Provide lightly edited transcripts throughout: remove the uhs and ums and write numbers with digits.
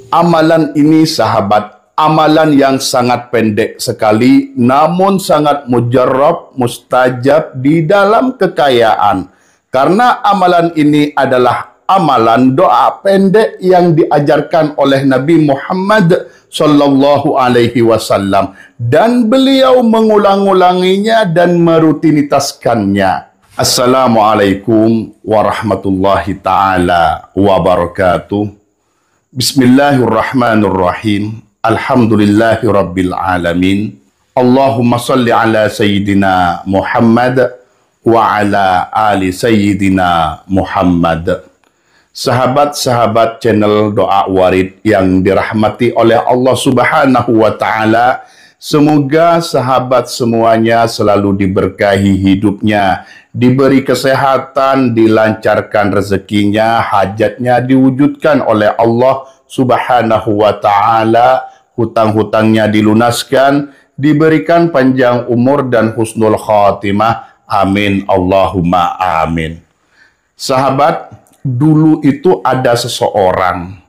Amalan ini sahabat, amalan yang sangat pendek sekali, namun sangat mujarrab, mustajab di dalam kekayaan. Karena amalan ini adalah amalan doa pendek yang diajarkan oleh Nabi Muhammad sallallahu alaihi wasallam, dan beliau mengulang-ulanginya dan merutinitaskannya. Assalamualaikum warahmatullahi taala wabarakatuh. Bismillahirrahmanirrahim. Alhamdulillahi rabbil alamin. Allahumma salli ala sayyidina Muhammad wa ala ali sayyidina Muhammad. Sahabat-sahabat channel Doa Warid yang dirahmati oleh Allah Subhanahu wa taala, semoga sahabat semuanya selalu diberkahi hidupnya, diberi kesehatan, dilancarkan rezekinya, hajatnya diwujudkan oleh Allah Subhanahu wa taala, hutang-hutangnya dilunaskan, diberikan panjang umur dan husnul khatimah. Amin Allahumma amin. Sahabat, dulu itu ada seseorang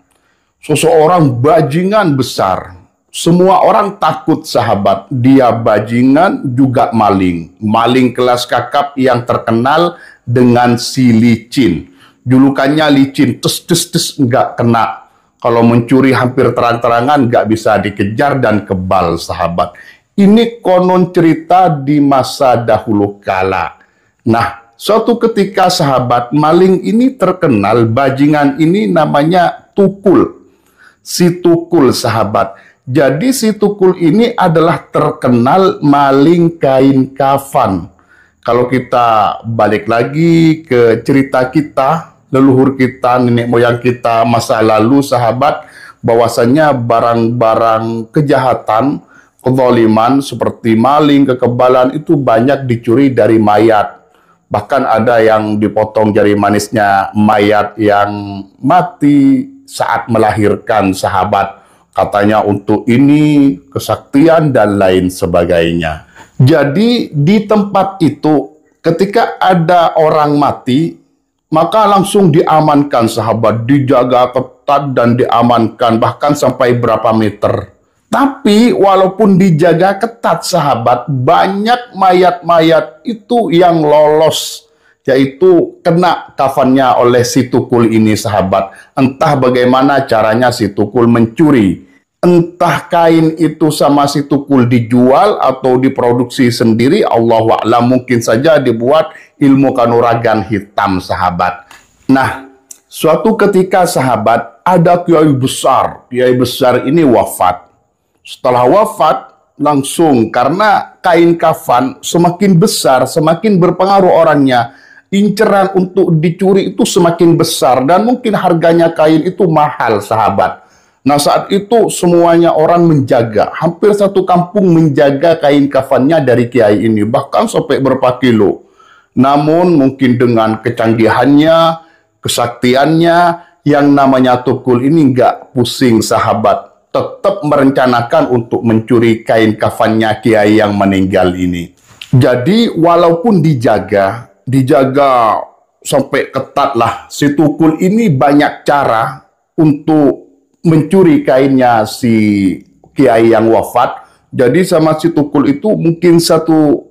bajingan besar. Semua orang takut sahabat. Dia bajingan juga maling. Maling kelas kakap yang terkenal dengan si licin. Julukannya licin, tes nggak kena. Kalau mencuri hampir terang-terangan nggak bisa dikejar dan kebal sahabat. Ini konon cerita di masa dahulu kala. Nah, suatu ketika sahabat, maling ini terkenal, bajingan ini namanya Tukul. Si Tukul sahabat. Jadi si Tukul ini adalah terkenal maling kain kafan. Kalau kita balik lagi ke cerita kita, leluhur kita, nenek moyang kita masa lalu sahabat, bahwasanya barang-barang kejahatan, kezaliman seperti maling, kekebalan itu banyak dicuri dari mayat. Bahkan ada yang dipotong jari manisnya mayat yang mati saat melahirkan sahabat. Katanya untuk ini kesaktian dan lain sebagainya. Jadi di tempat itu ketika ada orang mati, maka langsung diamankan sahabat, dijaga ketat dan diamankan bahkan sampai berapa meter. Tapi walaupun dijaga ketat sahabat, banyak mayat-mayat itu yang lolos, yaitu kena kafannya oleh si Tukul ini sahabat. Entah bagaimana caranya si Tukul mencuri. Entah kain itu sama si Tukul dijual atau diproduksi sendiri, Allahu a'lam, mungkin saja dibuat ilmu kanuragan hitam sahabat. Nah, suatu ketika sahabat, ada kiai besar ini wafat. Setelah wafat, langsung karena kain kafan semakin besar, semakin berpengaruh orangnya, inceran untuk dicuri itu semakin besar dan mungkin harganya kain itu mahal sahabat. Nah, saat itu semuanya orang menjaga, hampir satu kampung menjaga kain kafannya dari kiai ini, bahkan sampai berapa kilo. Namun mungkin dengan kecanggihannya, kesaktiannya, yang namanya Tukul ini nggak pusing sahabat, tetap merencanakan untuk mencuri kain kafannya kiai yang meninggal ini. Jadi walaupun dijaga sampai ketat lah, si Tukul ini banyak cara untuk mencuri kainnya si kiai yang wafat. Jadi sama si Tukul itu mungkin satu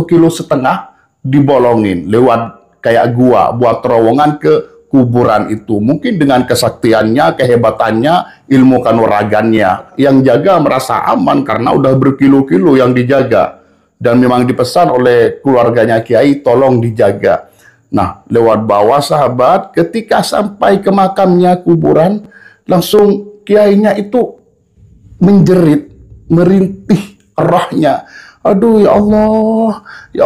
kilo setengah dibolongin lewat kayak gua buat terowongan ke kuburan itu. Mungkin dengan kesaktiannya, kehebatannya, ilmu kanuragannya, yang jaga merasa aman karena udah berkilo-kilo yang dijaga. Dan memang dipesan oleh keluarganya kiai, tolong dijaga. Nah, lewat bawah sahabat, ketika sampai ke makamnya kuburan, langsung kiainya itu menjerit, merintih rohnya. Aduh ya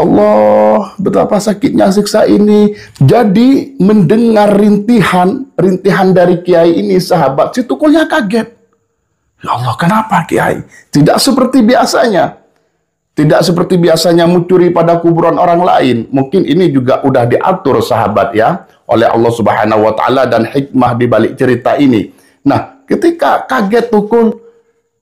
Allah, betapa sakitnya siksa ini. Jadi mendengar rintihan dari kiai ini sahabat, si Tukulnya kaget. Ya Allah, kenapa kiai? Tidak seperti biasanya mencuri pada kuburan orang lain. Mungkin ini juga udah diatur sahabat ya oleh Allah Subhanahu wa taala dan hikmah di balik cerita ini. Nah, ketika kaget Tukul,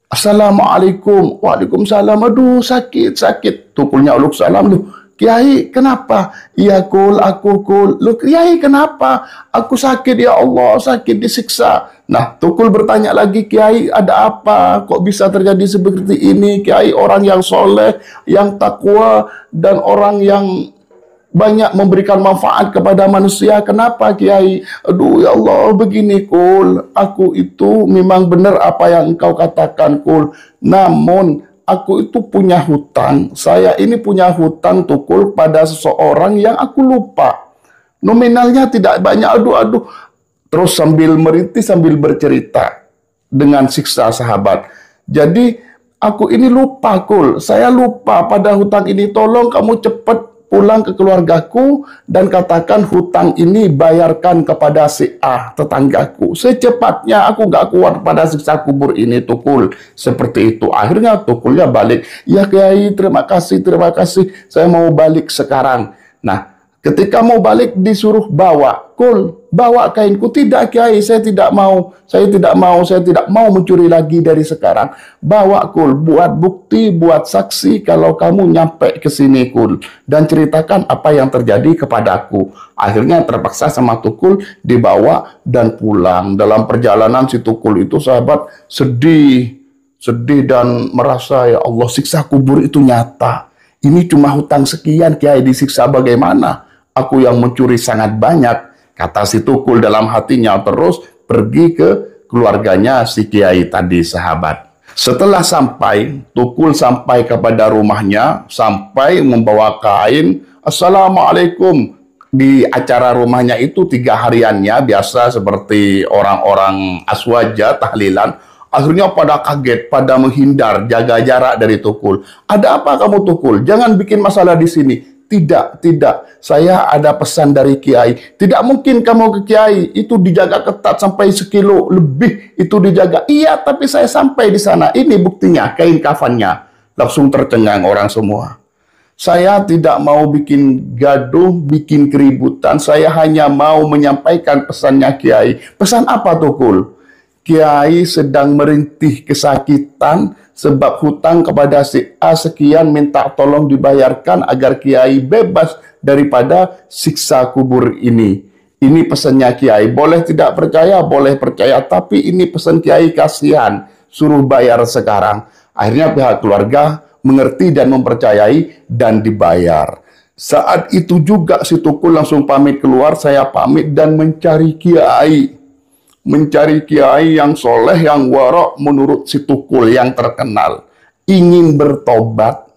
Assalamualaikum. Waalaikumsalam. Aduh, sakit. Tukulnya uluk salam. Loh, Kiai, kenapa? Iya Kul, aku Kul. Loh Kiai, kenapa? Aku sakit ya Allah, sakit disiksa. Nah, Tukul bertanya lagi, Kiai ada apa? Kok bisa terjadi seperti ini? Kiai orang yang soleh, yang takwa, dan orang yang banyak memberikan manfaat kepada manusia. Kenapa Kiai? Aduh ya Allah, begini Kul. Aku itu memang benar apa yang engkau katakan Kul. Namun aku itu punya hutang. Saya ini punya hutang Tukul pada seseorang yang aku lupa. Nominalnya tidak banyak. Aduh. Terus sambil merintih, sambil bercerita dengan siksa sahabat. Jadi aku ini lupa Kul. Saya lupa pada hutang ini. Tolong kamu cepat pulang ke keluargaku dan katakan hutang ini bayarkan kepada si A, tetanggaku. Secepatnya, aku gak kuat pada siksa kubur ini Tukul. Seperti itu. Akhirnya Tukulnya balik. Ya Kiai, terima kasih. Saya mau balik sekarang. Nah, ketika mau balik disuruh bawa. Kul, bawa kainku. Tidak Kiai, saya tidak mau. Saya tidak mau mencuri lagi dari sekarang. Bawa Kul, buat bukti, buat saksi kalau kamu nyampe ke sini Kul. Dan ceritakan apa yang terjadi kepadaku. Akhirnya terpaksa sama Tukul dibawa dan pulang. Dalam perjalanan si Tukul itu sahabat sedih dan merasa ya Allah siksa kubur itu nyata. Ini cuma hutang sekian Kiai disiksa bagaimana? Aku yang mencuri sangat banyak. Kata si Tukul dalam hatinya, terus pergi ke keluarganya si Kiai tadi sahabat. Setelah sampai, Tukul sampai kepada rumahnya, sampai membawa kain. Assalamualaikum. Di acara rumahnya itu 3 hariannya, biasa seperti orang-orang aswaja, tahlilan. Akhirnya pada kaget, pada menghindar, jaga jarak dari Tukul. Ada apa kamu Tukul? Jangan bikin masalah di sini. Tidak. Saya ada pesan dari Kiai. Tidak mungkin kamu ke Kiai. Itu dijaga ketat sampai 1 kilo lebih. Itu dijaga. Iya, tapi saya sampai di sana. Ini buktinya, kain kafannya. Langsung tercengang orang semua. Saya tidak mau bikin gaduh, bikin keributan. Saya hanya mau menyampaikan pesannya Kiai. Pesan apa Tukul? Kiai sedang merintih kesakitan sebab hutang kepada si A sekian, minta tolong dibayarkan agar Kiai bebas daripada siksa kubur ini. Ini pesannya Kiai. Boleh tidak percaya, boleh percaya, tapi ini pesan Kiai, kasihan. Suruh bayar sekarang. Akhirnya pihak keluarga mengerti dan mempercayai dan dibayar. Saat itu juga si Tukul langsung pamit keluar, saya pamit dan mencari Kiai. Mencari Kiai yang soleh, yang warok menurut si Tukul yang terkenal. Ingin bertobat.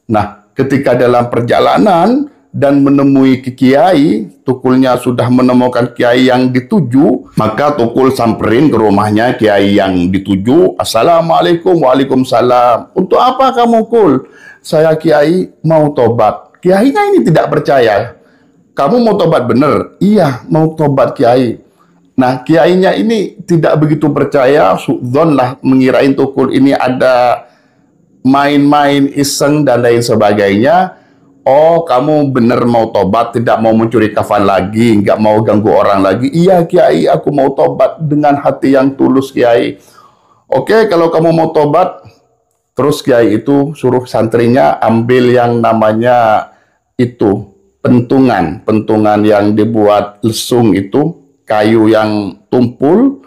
Nah, ketika dalam perjalanan dan menemui Kiai, Tukulnya sudah menemukan Kiai yang dituju, maka Tukul samperin ke rumahnya Kiai yang dituju. Assalamualaikum, waalaikumsalam. Untuk apa kamu Kul? Saya Kiai mau tobat. Kiainya ini tidak percaya. Kamu mau tobat bener? Iya, mau tobat Kiai. Nah, kiainya ini tidak begitu percaya, suudzon lah, mengirain Tukul ini ada main-main iseng dan lain sebagainya. Oh, kamu bener mau tobat, tidak mau mencuri kafan lagi, nggak mau ganggu orang lagi. Iya Kiai, aku mau tobat dengan hati yang tulus Kiai. Oke, kalau kamu mau tobat, terus Kiai itu suruh santrinya ambil yang namanya itu pentungan yang dibuat lesung itu. Kayu yang tumpul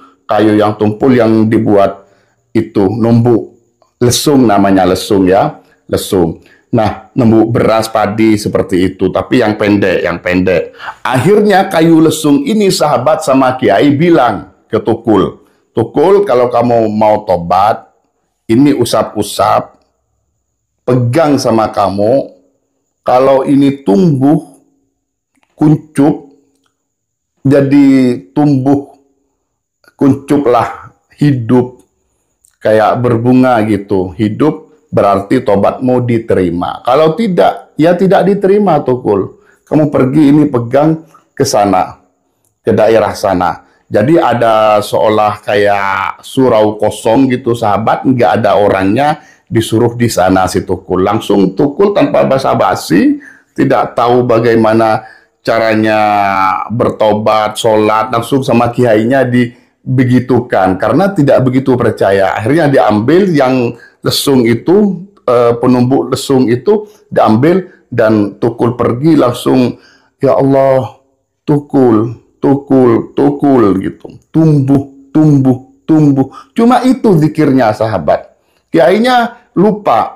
yang dibuat itu numbuk lesung, namanya lesung ya, lesung. Nah, numbuk beras padi seperti itu, tapi yang pendek. Akhirnya kayu lesung ini sahabat sama Kiai bilang ke Tukul, Tukul kalau kamu mau tobat, ini usap-usap, pegang sama kamu, kalau ini tumbuh kuncup, jadi tumbuh kuncuplah, hidup kayak berbunga gitu, hidup berarti tobatmu diterima. Kalau tidak, ya tidak diterima Tukul. Kamu pergi ini pegang ke sana, ke daerah sana. Jadi ada seolah kayak surau kosong gitu sahabat, nggak ada orangnya, disuruh di sana si Tukul. Langsung Tukul tanpa basa-basi, tidak tahu bagaimana caranya bertobat, sholat, langsung sama kiainya dibegitukan. Karena tidak begitu percaya. Akhirnya diambil yang lesung itu, penumbuk lesung itu, diambil, dan Tukul pergi langsung, ya Allah, Tukul, Tukul, Tukul gitu. Tumbuh, tumbuh, tumbuh. Cuma itu zikirnya sahabat. Kiainya lupa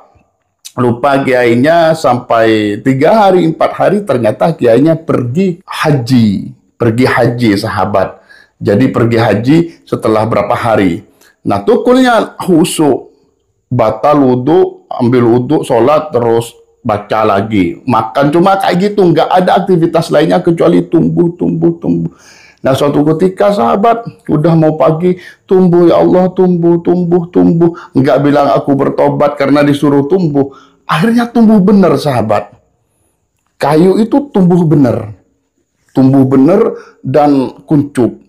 kiainya sampai 3 hari 4 hari ternyata kiainya pergi haji sahabat. Jadi pergi haji setelah berapa hari. Nah, Tukulnya husuk, batal wudhu, ambil wudhu, sholat, terus baca lagi, makan, cuma kayak gitu, nggak ada aktivitas lainnya kecuali tumbuh. Nah, suatu ketika sahabat udah mau pagi, tumbuh ya Allah, tumbuh, nggak bilang aku bertobat karena disuruh tumbuh. Akhirnya tumbuh bener sahabat. Kayu itu tumbuh bener dan kuncup.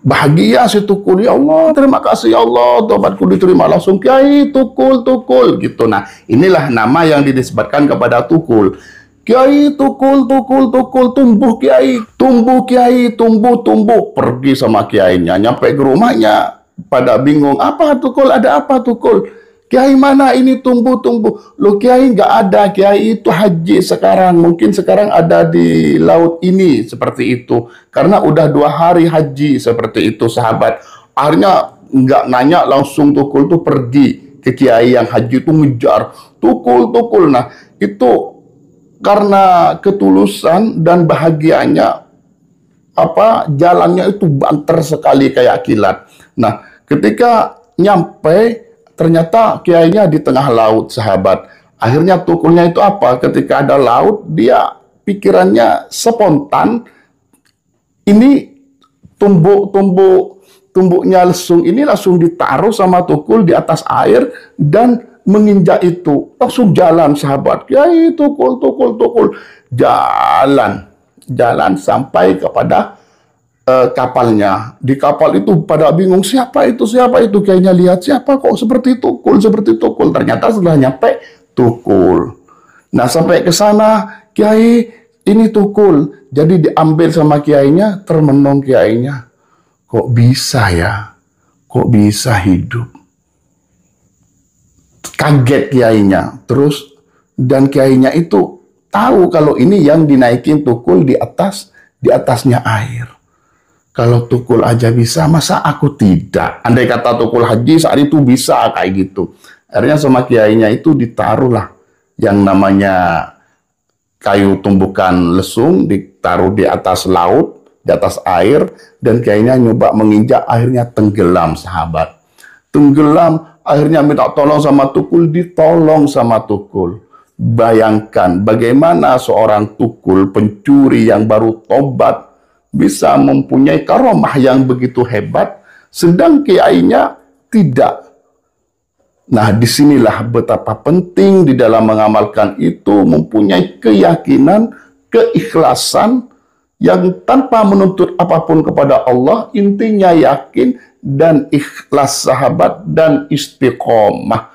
Bahagia si Tukul, ya Allah, terima kasih ya Allah, tobatku diterima. Langsung Kiai Tukul gitu. Nah, inilah nama yang dinisbatkan kepada Tukul. Kiai Tukul, tumbuh Kiai, tumbuh. Pergi sama kiainya, nyampe ke rumahnya pada bingung, apa Tukul, ada apa Tukul? Kiai mana ini tumbuh? Loh, Kiai nggak ada, Kiai itu haji sekarang. Mungkin sekarang ada di laut ini, seperti itu. Karena udah 2 hari haji, seperti itu sahabat. Akhirnya nggak nanya, langsung Tukul tuh pergi ke Kiai yang haji itu ngejar. Tukul. Nah, itu karena ketulusan dan bahagianya, jalannya itu banter sekali kayak kilat. Nah, ketika nyampe, ternyata kiainya di tengah laut sahabat. Akhirnya Tukulnya itu ketika ada laut, dia pikirannya spontan, ini tumbuknya lesung ini langsung ditaruh sama Tukul di atas air dan menginjak itu. Langsung jalan sahabat. Kiai Tukul. Jalan sampai kepada kapalnya. Di kapal itu pada bingung, siapa itu? Kayaknya lihat, siapa kok seperti Tukul. Ternyata setelah nyampe Tukul. Nah, sampai ke sana, Kiai, ini Tukul. Jadi diambil sama kiainya, termenung kiainya. Kok bisa ya? Kok bisa hidup? Kaget kiainya. Terus, dan kiainya itu tahu kalau ini yang dinaikin Tukul di atasnya air. Kalau Tukul aja bisa, masa aku tidak? Andai kata Tukul haji saat itu bisa kayak gitu. Akhirnya sama kiainya itu ditaruhlah yang namanya kayu tumbukan lesung, ditaruh di atas laut, di atas air, dan kiainya nyoba menginjak, akhirnya tenggelam sahabat. Akhirnya minta tolong sama Tukul, ditolong sama Tukul. Bayangkan bagaimana seorang Tukul pencuri yang baru tobat bisa mempunyai karomah yang begitu hebat, sedang kiainya tidak. Nah, disinilah betapa penting di dalam mengamalkan itu mempunyai keyakinan, keikhlasan yang tanpa menuntut apapun kepada Allah, intinya yakin dan ikhlas sahabat dan istiqomah.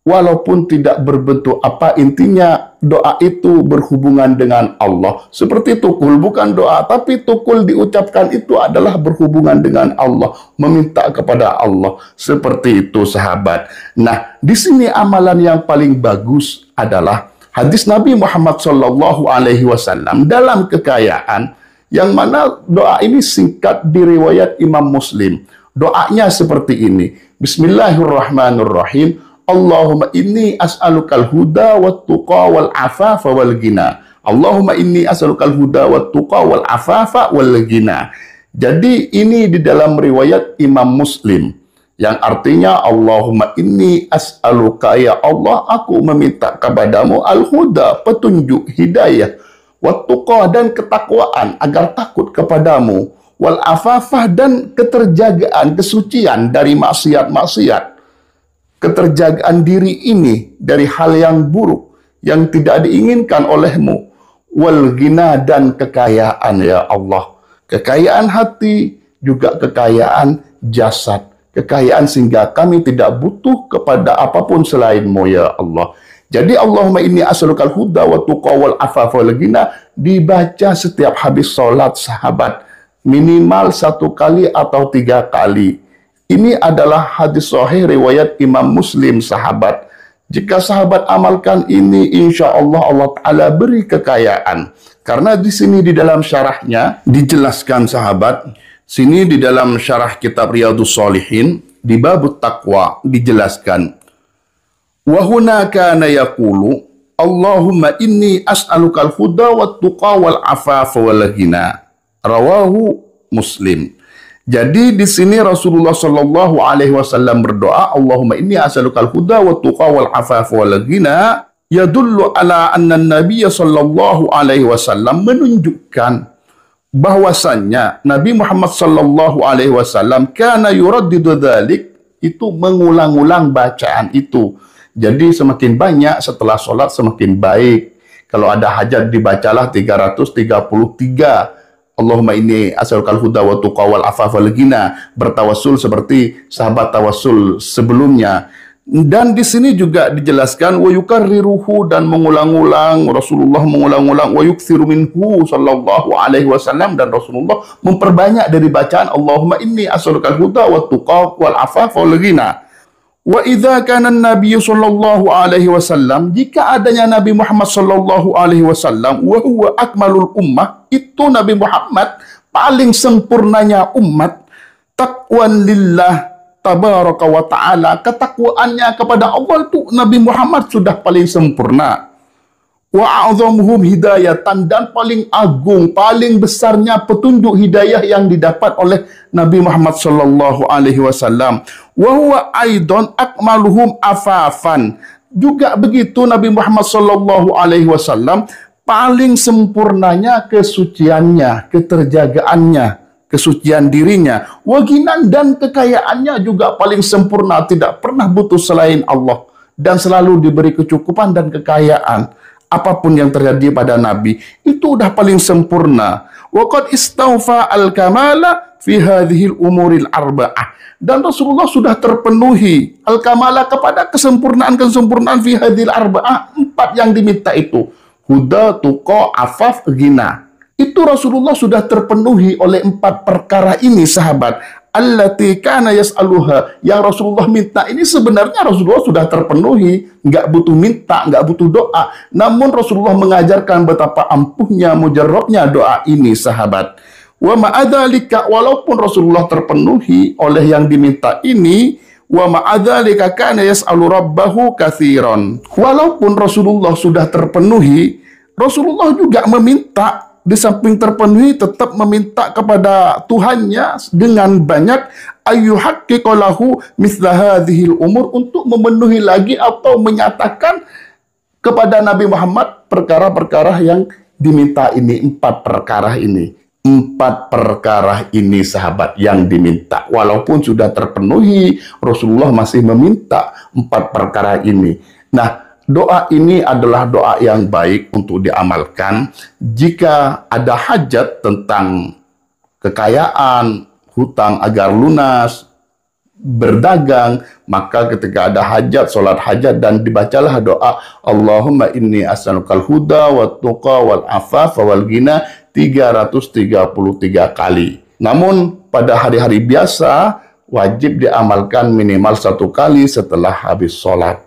Walaupun tidak berbentuk intinya doa itu berhubungan dengan Allah. Seperti Tukul, bukan doa, tapi Tukul diucapkan itu adalah berhubungan dengan Allah, meminta kepada Allah. Seperti itu sahabat. Nah, di sini amalan yang paling bagus adalah hadis Nabi Muhammad SAW dalam kekayaan, yang mana doa ini singkat di riwayat Imam Muslim. Doanya seperti ini. Bismillahirrahmanirrahim. Allahumma inni as'alukal huda wat tuqa wal afafa wal ghina. Allahumma inni as'alukal huda wat tuqa wal afafa wal ghina. Jadi ini di dalam riwayat Imam Muslim, yang artinya Allahumma inni as'aluka, ya Allah, aku meminta kepadamu al-huda, petunjuk, hidayah, wat tuqa, dan ketakwaan agar takut kepadamu, wal afafah, dan keterjagaan, kesucian dari maksiat-maksiat. Keterjagaan diri ini dari hal yang buruk yang tidak diinginkan olehmu. Wal ghina, dan kekayaan ya Allah. Kekayaan hati, juga kekayaan jasad. Kekayaan sehingga kami tidak butuh kepada apapun selainmu ya Allah. Jadi Allahumma inni as'alukal huda wa tuqa wal afafa wal ghina dibaca setiap habis sholat sahabat. Minimal 1 kali atau 3 kali. Ini adalah hadis sahih riwayat Imam Muslim sahabat. Jika sahabat amalkan ini, insya Allah Allah Ta'ala beri kekayaan. Karena di sini di dalam syarahnya dijelaskan sahabat, sini di dalam syarah kitab Riyadhus Shalihin di bab taqwa dijelaskan, wa hunaka kana yaqulu Allahumma inni as'alukal huda wat tuqa wal afafa wal ghina. Rawahu Muslim. Jadi di sini Rasulullah Shallallahu Alaihi Wasallam berdoa, Allahumma inni as'alukal huda wa tuqa wal afafa wal ghina, yadullu ala anna Nabi Shallallahu Alaihi Wasallam menunjukkan bahwasannya Nabi Muhammad Shallallahu Alaihi Wasallam kana yuraddidu dzalik, itu mengulang-ulang bacaan itu. Jadi semakin banyak setelah sholat semakin baik. Kalau ada hajat dibacalah 333. Allahumma inni as'alukal huda wa tuqa wal afafa wal ghina, bertawassul seperti sahabat tawassul sebelumnya. Dan di sini juga dijelaskan wa yukarriruhu, dan mengulang-ulang, Rasulullah mengulang-ulang, wa yukthiru minhu sallallahu alaihi wasallam, dan Rasulullah memperbanyak dari bacaan Allahumma inni as'alukal huda wa tuqa wal afafa wal ghina. Wa idza kana an-nabiy sallallahu alaihi wasallam, jika adanya Nabi Muhammad sallallahu alaihi wasallam, wa huwa akmalul ummah, itu Nabi Muhammad paling sempurnanya umat, taqwan lillah tabaraka wa ta'ala, ketakwaannya kepada Allah itu Nabi Muhammad sudah paling sempurna. Wa a'dhamuhum hidayatan, dan paling agung, paling besarnya petunjuk hidayah yang didapat oleh Nabi Muhammad sallallahu alaihi wasallam. Wa huwa aidan akmaluhum afafan, juga begitu Nabi Muhammad sallallahu alaihi wasallam paling sempurnanya kesuciannya, keterjagaannya, kesucian dirinya. Waginan, dan kekayaannya juga paling sempurna, tidak pernah butuh selain Allah, dan selalu diberi kecukupan dan kekayaan. Apapun yang terjadi pada Nabi itu udah paling sempurna. Wa qad istawfa al-kamala fi hadhil umuril arba'ah, dan Rasulullah sudah terpenuhi al-kamala kepada kesempurnaan-kesempurnaan fi hadhil arba'ah, 4 yang diminta itu, huda, tuqa, afaf, ghina. Itu Rasulullah sudah terpenuhi oleh 4 perkara ini sahabat. Allati kana yas'aluha, yang Rasulullah minta ini sebenarnya Rasulullah sudah terpenuhi, nggak butuh minta, nggak butuh doa. Namun Rasulullah mengajarkan betapa ampuhnya, mujarrabnya doa ini sahabat. Wa ma'adzalika, walaupun Rasulullah terpenuhi oleh yang diminta ini, wa ma'adzalika kana yas'alu rabbahu katsiran. Walaupun Rasulullah sudah terpenuhi, Rasulullah juga meminta. Di samping terpenuhi, tetap meminta kepada Tuhannya dengan banyak, ayyuhaqqiqalahu mithla hadhil umur, untuk memenuhi lagi atau menyatakan kepada Nabi Muhammad perkara-perkara yang diminta ini. 4 perkara ini, 4 perkara ini sahabat yang diminta. Walaupun sudah terpenuhi, Rasulullah masih meminta 4 perkara ini. Nah, doa ini adalah doa yang baik untuk diamalkan jika ada hajat tentang kekayaan, hutang agar lunas, berdagang, maka ketika ada hajat, sholat hajat, dan dibacalah doa Allahumma inni as'alukal huda wa tuqa wal afafa wal ghina 333 kali. Namun pada hari-hari biasa wajib diamalkan minimal 1 kali setelah habis sholat.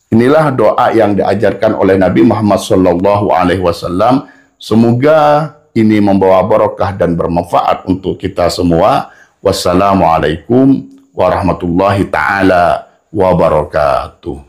Inilah doa yang diajarkan oleh Nabi Muhammad Sallallahu Alaihi Wasallam. Semoga ini membawa barokah dan bermanfaat untuk kita semua. Wassalamualaikum warahmatullahi taala wabarakatuh.